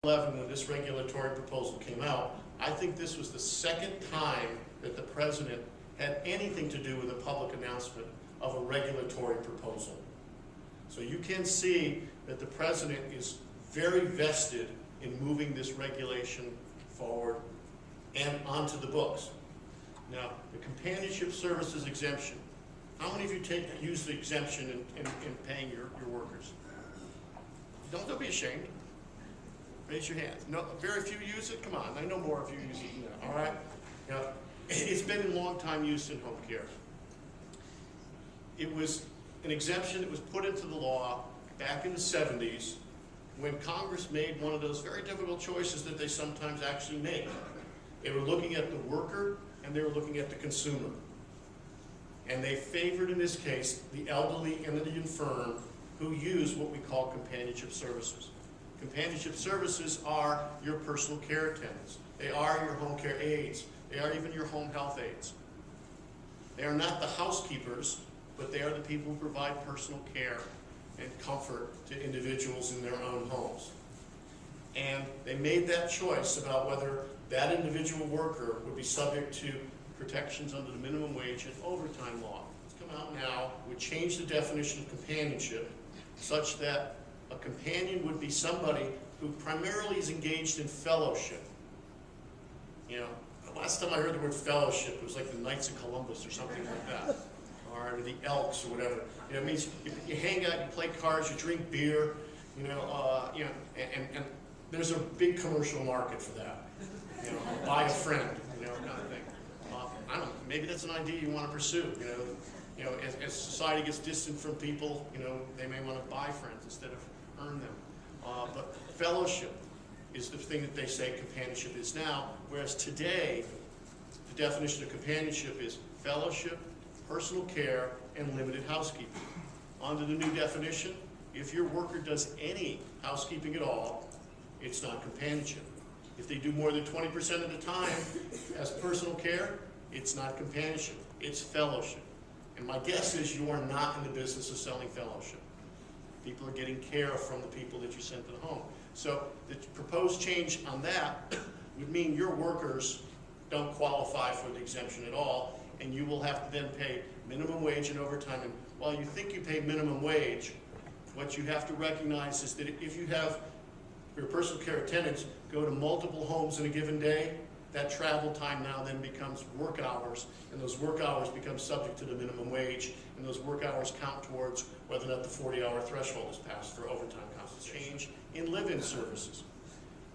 2011, when this regulatory proposal came out, I think this was the second time that the president had anything to do with a public announcement of a regulatory proposal. So you can see that the president is very vested in moving this regulation forward and onto the books. Now, the companionship services exemption. How many of you use the exemption in paying your workers? Don't be ashamed. Raise your hands. No, very few use it. Come on, I know more of you use it now. All right. Now, it's been in long time use in home care. It was an exemption that was put into the law back in the 70s when Congress made one of those very difficult choices that they sometimes actually make. They were looking at the worker and they were looking at the consumer. And they favored, in this case, the elderly and the infirm who use what we call companionship services. Companionship services are your personal care attendants. They are your home care aides. They are even your home health aides. They are not the housekeepers, but they are the people who provide personal care and comfort to individuals in their own homes. And they made that choice about whether that individual worker would be subject to protections under the minimum wage and overtime law. It's come out now, would change the definition of companionship such that a companion would be somebody who primarily is engaged in fellowship. You know, the last time I heard the word fellowship, it was like the Knights of Columbus or something like that. Or the Elks or whatever. You know, it means you hang out, you play cards, you drink beer, and there's a big commercial market for that. You know, buy a friend, kind of thing. I don't know, maybe that's an idea you want to pursue. As society gets distant from people, they may want to buy friends instead of earn them. But fellowship is the thing that they say companionship is now, whereas today, the definition of companionship is fellowship, personal care, and limited housekeeping. Under the new definition, if your worker does any housekeeping at all, it's not companionship. If they do more than 20% of the time as personal care, it's not companionship, it's fellowship. And my guess is you are not in the business of selling fellowship. People are getting care from the people that you send to the home. So the proposed change on that would mean your workers don't qualify for the exemption at all, and you will have to then pay minimum wage and overtime. And while you think you pay minimum wage, what you have to recognize is that if you have your personal care attendants go to multiple homes in a given day, that travel time now then becomes work hours, and those work hours become subject to the minimum wage, and those work hours count towards whether or not the 40-hour threshold is passed for overtime compensation. Change in live-in services.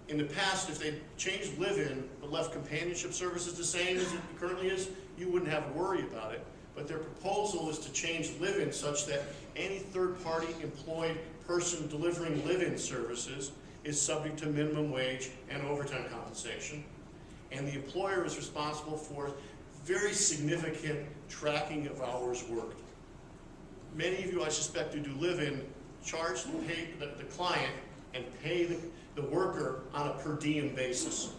In the past, if they changed live-in but left companionship services the same as it currently is, you wouldn't have to worry about it. But their proposal is to change live-in such that any third-party employed person delivering live-in services is subject to minimum wage and overtime compensation. And the employer is responsible for very significant tracking of hours worked. Many of you, I suspect, who do live-in charge the client and pay the worker on a per diem basis.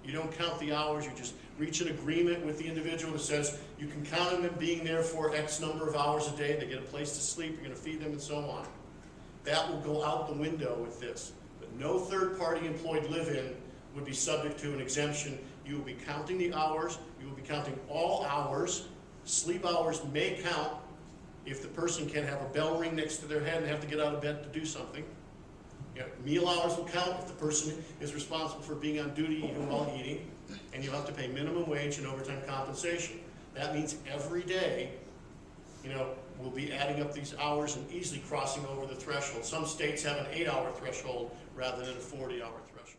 You don't count the hours, you just reach an agreement with the individual that says you can count on them being there for X number of hours a day, they get a place to sleep, you're going to feed them, and so on. That will go out the window with this. But no third-party employed live-in would be subject to an exemption. You will be counting the hours, you will be counting all hours. Sleep hours may count if the person can have a bell ring next to their head and have to get out of bed to do something. Meal hours will count if the person is responsible for being on duty even while eating, and you'll have to pay minimum wage and overtime compensation. That means every day, we'll be adding up these hours and easily crossing over the threshold. Some states have an 8-hour threshold rather than a 40-hour threshold.